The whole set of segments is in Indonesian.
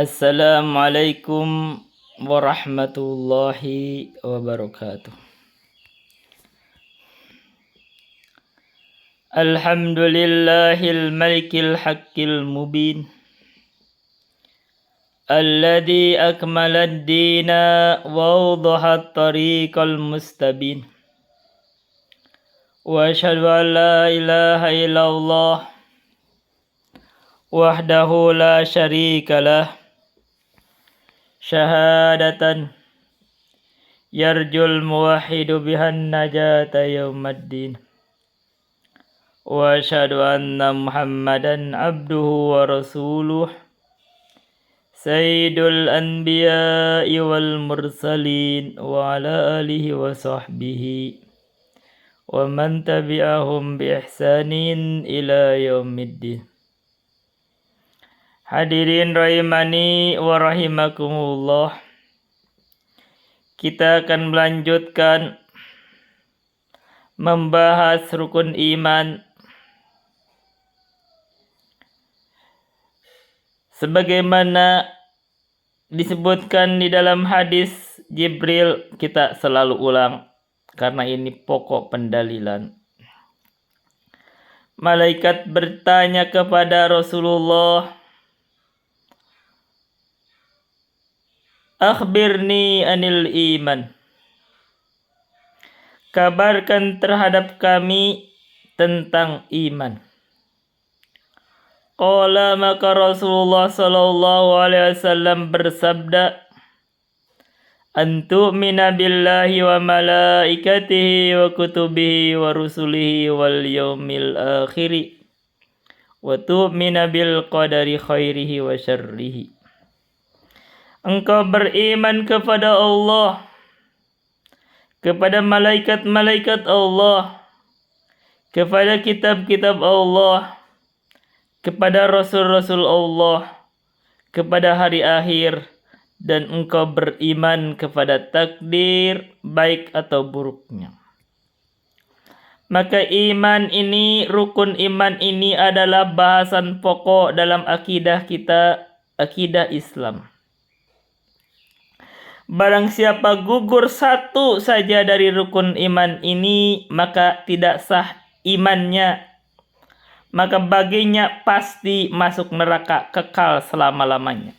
Assalamualaikum warahmatullahi wabarakatuh. Alhamdulillahil malikil haqqil mubin alladzi akmalad dina wa wadahat tariqal mustabin. Wa asyhadu an la ilaha illallah wahdahu la syarikalah syahadatan yarjul muwahhidu bihan najata yaumaddin. Wa asyhadu anna Muhammadan abduhu wa rasuluh sayyidul anbiya'i wal mursalin wa ala alihi wa sahbihi wa man tabi'ahum bi ihsanin ila yaumiddin. Hadirin rahimani wa rahimakumullah. Kita akan melanjutkan membahas rukun iman sebagaimana disebutkan di dalam hadis Jibril. Kita selalu ulang karena ini pokok pendalilan. Malaikat bertanya kepada Rasulullah, akhbirni anil iman. Kabarkan terhadap kami tentang iman. Qala, maka Rasulullah sallallahu alaihi wasallam bersabda, antu'mina billahi wa malaikatihi wa kutubihi wa rusulihi wal yaumil akhiri wa tu'mina bil qadari khairihi wa syarrihi. Engkau beriman kepada Allah, kepada malaikat-malaikat Allah, kepada kitab-kitab Allah, kepada rasul-rasul Allah, kepada hari akhir, dan engkau beriman kepada takdir baik atau buruknya. Maka iman ini, rukun iman ini adalah bahasan pokok dalam akidah kita, akidah Islam. Barang siapa gugur satu saja dari rukun iman ini, maka tidak sah imannya. Maka baginya pasti masuk neraka kekal selama-lamanya.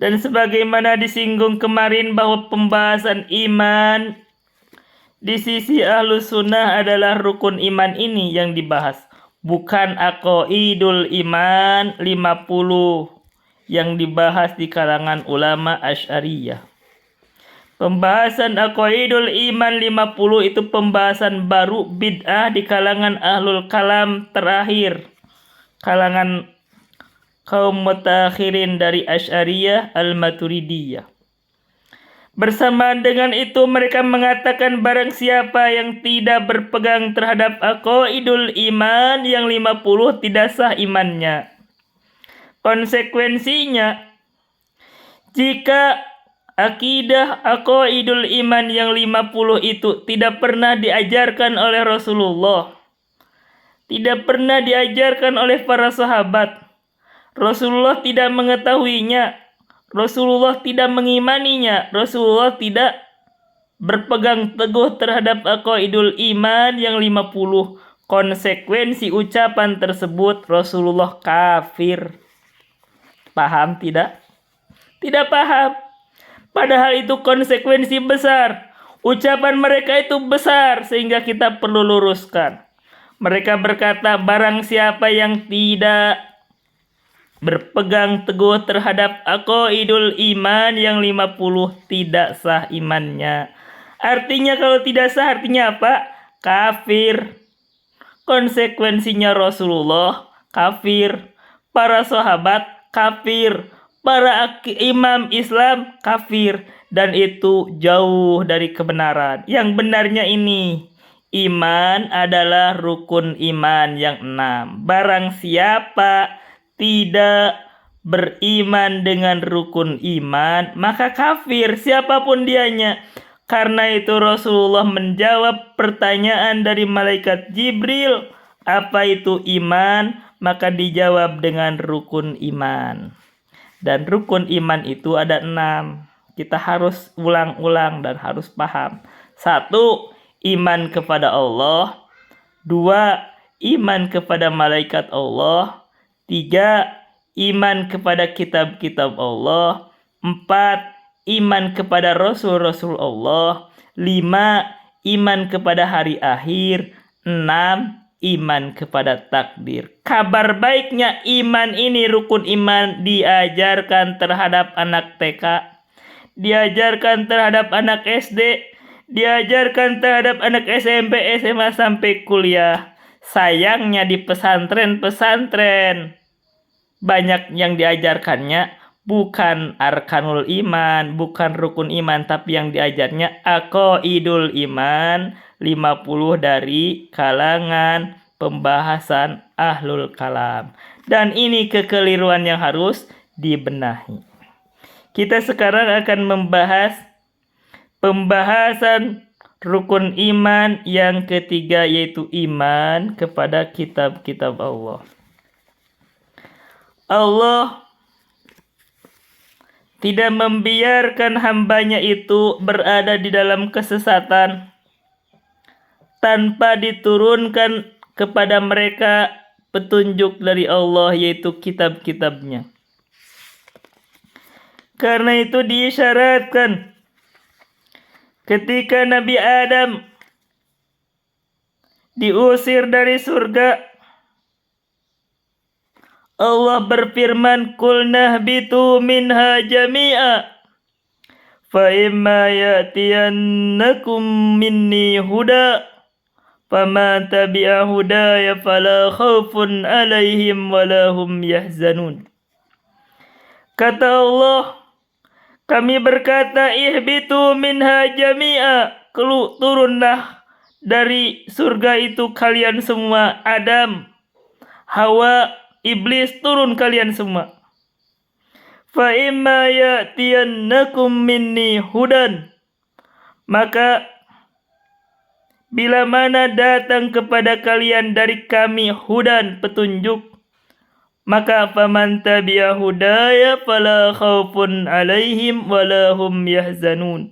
Dan sebagaimana disinggung kemarin bahwa pembahasan iman di sisi Ahlus Sunnah adalah rukun iman ini yang dibahas. Bukan aqaidul iman 50 yang dibahas di kalangan ulama Asy'ariyah. Pembahasan aqaidul iman 50 itu pembahasan baru bid'ah di kalangan ahlul kalam terakhir, kalangan kaum mutakhirin dari Asy'ariyah al-Maturidiyah. Bersamaan dengan itu mereka mengatakan barang siapa yang tidak berpegang terhadap aqaidul iman yang 50 tidak sah imannya. Konsekuensinya, jika akidah aqaidul iman yang 50 itu tidak pernah diajarkan oleh Rasulullah, tidak pernah diajarkan oleh para sahabat, Rasulullah tidak mengetahuinya, Rasulullah tidak mengimaninya, Rasulullah tidak berpegang teguh terhadap aqaidul iman yang 50, konsekuensi ucapan tersebut Rasulullah kafir. Paham tidak? Tidak paham. Padahal itu konsekuensi besar. Ucapan mereka itu besar sehingga kita perlu luruskan. Mereka berkata barang siapa yang tidak berpegang teguh terhadap aqaidul iman yang 50 tidak sah imannya. Artinya kalau tidak sah artinya apa? Kafir. Konsekuensinya Rasulullah kafir, para sahabat kafir, para imam Islam kafir, dan itu jauh dari kebenaran. Yang benarnya ini, iman adalah rukun iman yang 6. Barang siapa tidak beriman dengan rukun iman, maka kafir siapapun dianya. Karena itu Rasulullah menjawab pertanyaan dari malaikat Jibril, apa itu iman? Maka dijawab dengan rukun iman. Dan rukun iman itu ada 6. Kita harus ulang-ulang dan harus paham. 1. Iman kepada Allah. 2. Iman kepada malaikat Allah. 3. Iman kepada kitab-kitab Allah. 4. Iman kepada Rasul-Rasul Allah. 5. Iman kepada hari akhir. 6. Iman kepada takdir. Kabar baiknya iman ini, rukun iman, diajarkan terhadap anak TK, diajarkan terhadap anak SD, diajarkan terhadap anak SMP, SMA, sampai kuliah. Sayangnya di pesantren-pesantren banyak yang diajarkannya bukan arkanul iman, bukan rukun iman, tapi yang diajarnya aqaidul iman, 50 dari kalangan pembahasan ahlul kalam. Dan ini kekeliruan yang harus dibenahi. Kita sekarang akan membahas pembahasan rukun iman yang ketiga, yaitu iman kepada kitab-kitab Allah. Allah tidak membiarkan hambanya itu berada di dalam kesesatan tanpa diturunkan kepada mereka petunjuk dari Allah, yaitu kitab-kitabnya. Karena itu diisyaratkan ketika Nabi Adam diusir dari surga, Allah berfirman, "Qulna ihbitu minha jami'a, fa imma ya'tiyannakum minni huda, faman tabi'a hudaya fala khaufun 'alaihim wala hum yahzanun." Kata Allah, kami berkata, ihbitu minha jami'a, turunlah dari surga itu kalian semua. Adam, Hawa, Iblis, turun kalian semua. Fa imma ya'tiyannakum minni hudan, maka bila mana datang kepada kalian dari kami hudan, petunjuk, maka faman tabi'a hudaya fala khaufun 'alaihim wala hum yahzanun.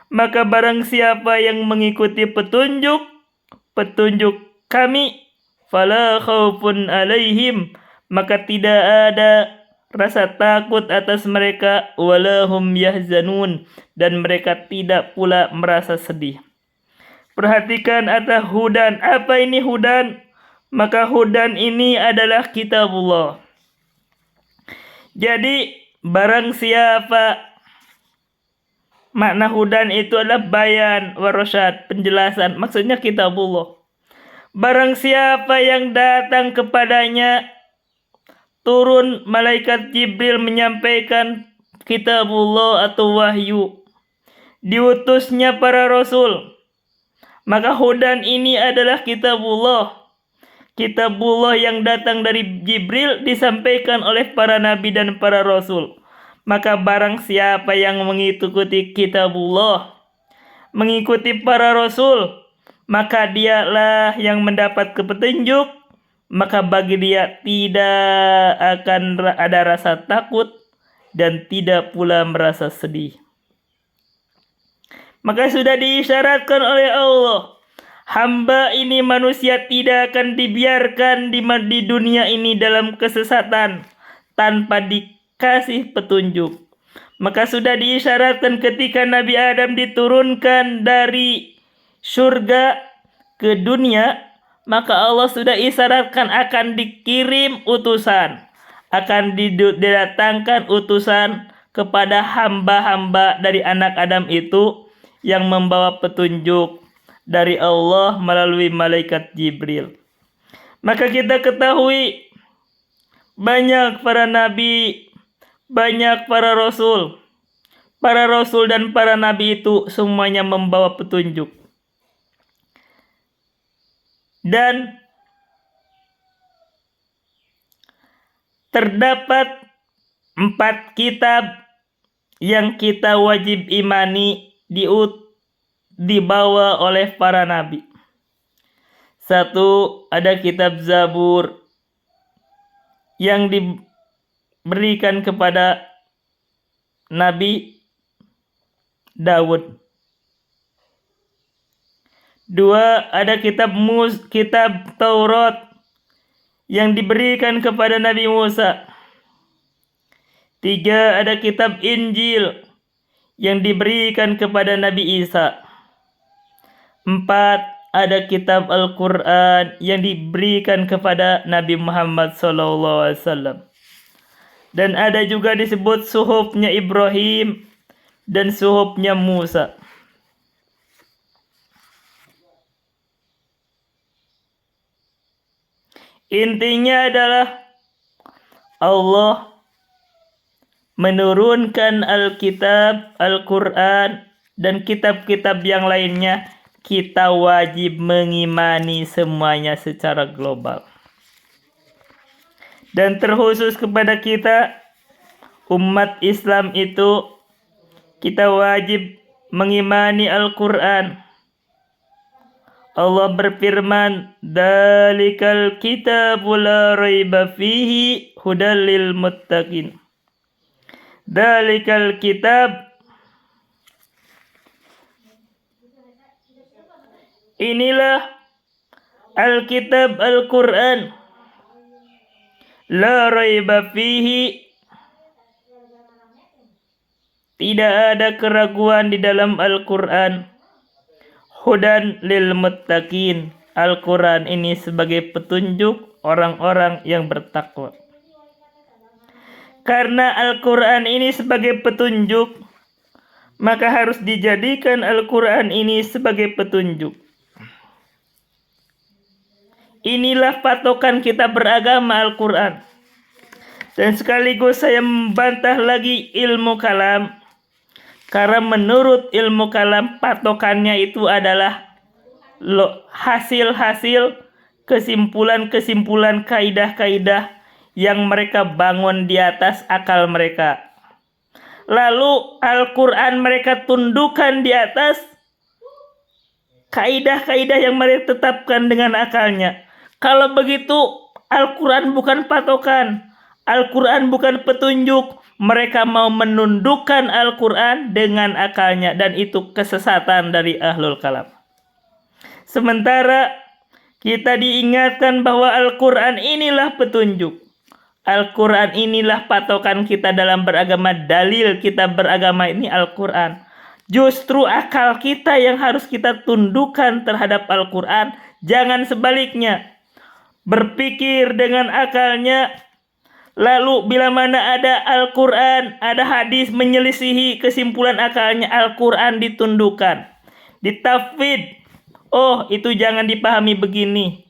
Maka barang siapa yang mengikuti petunjuk kami, fala khaufun 'alaihim, maka tidak ada rasa takut atas mereka, wala hum yahzanun, dan mereka tidak pula merasa sedih. Perhatikan ada hudan. Apa ini hudan? Maka hudan ini adalah kitabullah. Jadi barang siapa, makna hudan itu adalah bayan warasyad, penjelasan, maksudnya kitabullah. Barang siapa yang datang kepadanya, turun malaikat Jibril menyampaikan kitabullah atau wahyu, diutusnya para rasul, maka hudan ini adalah kitabullah. Kitabullah yang datang dari Jibril disampaikan oleh para nabi dan para rasul. Maka barang siapa yang mengikuti kitabullah, mengikuti para rasul, maka dialah yang mendapat petunjuk. Maka bagi dia tidak akan ada rasa takut dan tidak pula merasa sedih. Maka sudah diisyaratkan oleh Allah, hamba ini, manusia, tidak akan dibiarkan di dunia ini dalam kesesatan tanpa dikasih petunjuk. Maka sudah diisyaratkan ketika Nabi Adam diturunkan dari surga ke dunia, maka Allah sudah isyaratkan akan dikirim utusan, akan didatangkan utusan kepada hamba-hamba dari anak Adam itu yang membawa petunjuk dari Allah melalui malaikat Jibril. Maka kita ketahui banyak para nabi, banyak para rasul. Para rasul dan para nabi itu semuanya membawa petunjuk. Dan terdapat 4 kitab yang kita wajib imani dibawa oleh para nabi. 1, ada kitab Zabur yang diberikan kepada Nabi Daud. 2. Ada kitab Taurat yang diberikan kepada Nabi Musa. 3. Ada kitab Injil yang diberikan kepada Nabi Isa. 4. Ada kitab Al-Quran yang diberikan kepada Nabi Muhammad SAW. Dan ada juga disebut suhufnya Ibrahim dan suhufnya Musa. Intinya adalah Allah menurunkan Alkitab, Al-Quran, dan kitab-kitab yang lainnya. Kita wajib mengimani semuanya secara global. Dan terkhusus kepada kita, umat Islam itu, kita wajib mengimani Al-Quran. Allah berfirman, "Dzalikal kitabu la raiba fihi hudal lil muttaqin." Dzalikal kitab, inilah Alkitab Al-Quran, la raiba fihi, tidak ada keraguan di dalam Al-Quran. Hudan lil muttaqin, Al-Quran ini sebagai petunjuk orang-orang yang bertakwa. Karena Al-Quran ini sebagai petunjuk, maka harus dijadikan Al-Quran ini sebagai petunjuk. Inilah patokan kita beragama, Al-Quran. Dan sekaligus saya membantah lagi ilmu kalam. Karena menurut ilmu kalam, patokannya itu adalah hasil-hasil kesimpulan-kesimpulan kaidah-kaidah yang mereka bangun di atas akal mereka. Lalu Al-Quran mereka tundukkan di atas kaidah-kaidah yang mereka tetapkan dengan akalnya. Kalau begitu, Al-Quran bukan patokan, Al-Quran bukan petunjuk. Mereka mau menundukkan Al-Quran dengan akalnya, dan itu kesesatan dari ahlul kalam. Sementara kita diingatkan bahwa Al-Quran inilah petunjuk. Al-Quran inilah patokan kita dalam beragama. Dalil kita beragama ini Al-Quran. Justru akal kita yang harus kita tundukkan terhadap Al-Quran. Jangan sebaliknya. Berpikir dengan akalnya, lalu bila mana ada Al-Quran, ada hadis menyelisihi kesimpulan akalnya, Al-Quran ditundukkan, ditafwid. Oh, itu jangan dipahami begini.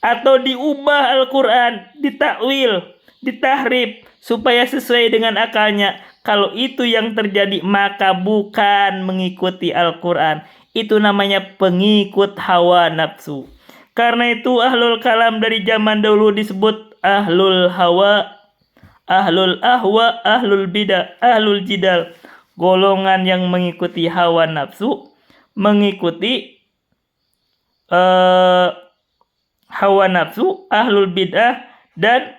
Atau diubah Al-Quran, ditakwil, ditahrif, supaya sesuai dengan akalnya. Kalau itu yang terjadi, maka bukan mengikuti Al-Quran. Itu namanya pengikut hawa nafsu. Karena itu ahlul kalam dari zaman dahulu disebut ahlul hawa, ahlul ahwa, ahlul bidah, ahlul jidal. Golongan yang mengikuti hawa nafsu, mengikuti hawa nafsu, ahlul bidah, dan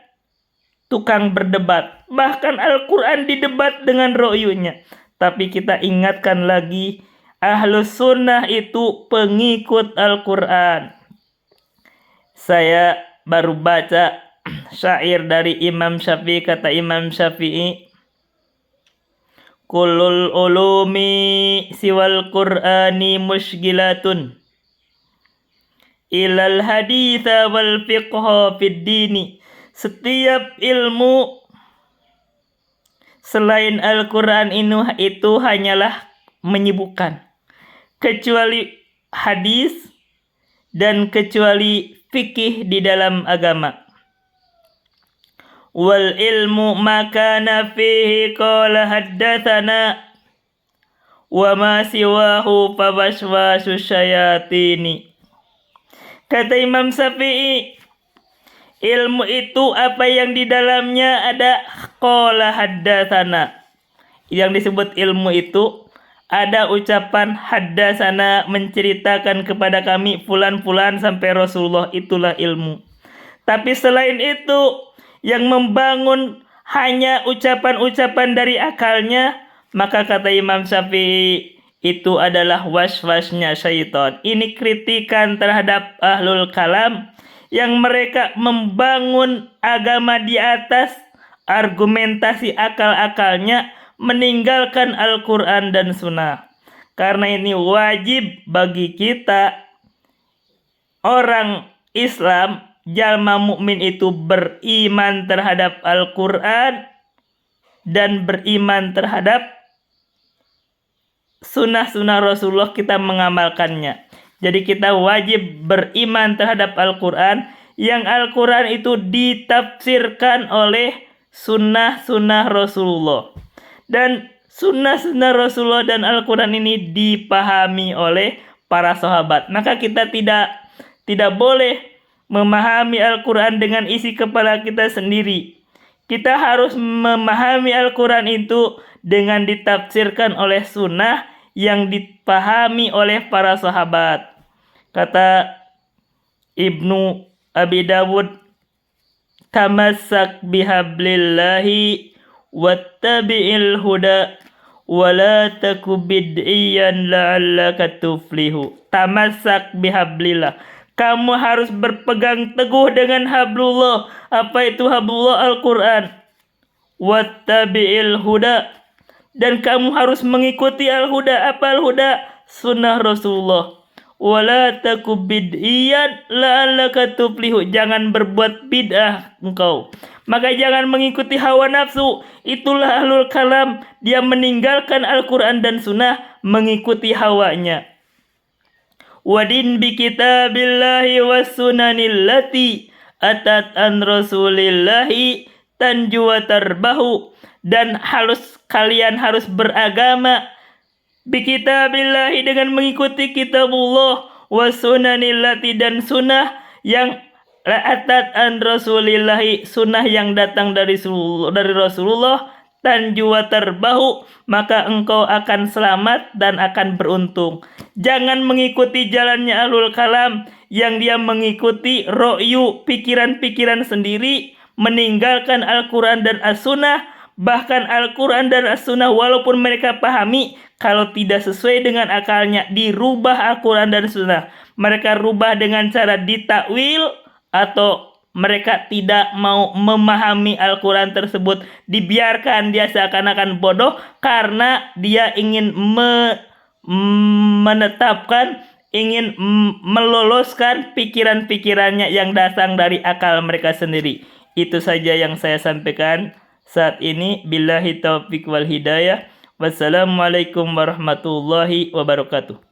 tukang berdebat. Bahkan Al-Quran didebat dengan ro'yunya. Tapi kita ingatkan lagi, ahlus sunnah itu pengikut Al-Quran. Saya baru baca syair dari Imam Syafi'i. Kata Imam Syafi'i, kullul ulumi siwal qur'ani mushgilatun ilal haditha wal fiqha fid dini. Setiap ilmu selain Al-Quran itu hanyalah menyibukkan, kecuali hadis dan kecuali fikih di dalam agama. Wal ilmu makana fihi qala haddatsana wa ma siwahu fawaswasu syayatini. Kata Imam Syafi'i, ilmu itu apa yang di dalamnya ada qala haddatsana. Yang disebut ilmu itu ada ucapan haddatsana, menceritakan kepada kami fulan-fulan sampai Rasulullah, itulah ilmu. Tapi selain itu, yang membangun hanya ucapan-ucapan dari akalnya, Maka kata Imam Syafi'i, itu adalah waswasnya syaitan. Ini kritikan terhadap ahlul kalam yang mereka membangun agama di atas argumentasi akal-akalnya, meninggalkan Al-Quran dan Sunnah. Karena ini wajib bagi kita orang Islam, jalma mukmin itu beriman terhadap Al-Quran dan beriman terhadap sunnah-sunnah Rasulullah, kita mengamalkannya. Jadi kita wajib beriman terhadap Al-Quran, yang Al-Quran itu ditafsirkan oleh sunnah-sunnah Rasulullah. Dan sunnah-sunnah Rasulullah dan Al-Quran ini dipahami oleh para sahabat. Maka kita tidak boleh memahami Al-Quran dengan isi kepala kita sendiri. Kita harus memahami Al-Quran itu dengan ditafsirkan oleh sunnah yang dipahami oleh para sahabat. Kata Ibnu Abi Dawud, tamassak bihablillahi wattabi'il huda wala taku bid'iyan la'allaka tuflihu. Tamassak bihablillah. Kamu harus berpegang teguh dengan hablullah. Apa itu hablullah? Al-Quran. Wattabi'il huda. Dan kamu harus mengikuti al-huda. Apa al-huda? Sunnah Rasulullah. Wala taku bid'iyan la'allaka tuflihu. Jangan berbuat bid'ah engkau. Maka jangan mengikuti hawa nafsu. Itulah ahlul kalam. Dia meninggalkan Al-Quran dan Sunnah, mengikuti hawanya. Wadin bi kitabillahi was sunanil lati atat an rasulillahi tanju wa tarbahu. Dan kalian harus beragama bi kitabillahi, dengan mengikuti kitabullah, was sunanil lati, dan sunnah yang atat an rasulillahi, sunnah yang datang dari Rasulullah, tanju wa tarbahu, maka engkau akan selamat dan akan beruntung. Jangan mengikuti jalannya ahlul kalam yang dia mengikuti ro'yu, pikiran-pikiran sendiri, meninggalkan Al-Quran dan As-Sunnah. Bahkan Al-Quran dan As-Sunnah walaupun mereka pahami, kalau tidak sesuai dengan akalnya, dirubah Al-Quran dan Sunnah. Mereka rubah dengan cara ditakwil, atau mereka tidak mau memahami Al-Quran tersebut, dibiarkan dia seakan-akan bodoh karena dia ingin menetapkan, ingin meloloskan pikiran-pikirannya yang datang dari akal mereka sendiri. Itu saja yang saya sampaikan saat ini. Billahi taufiq wal hidayah. Wassalamualaikum warahmatullahi wabarakatuh.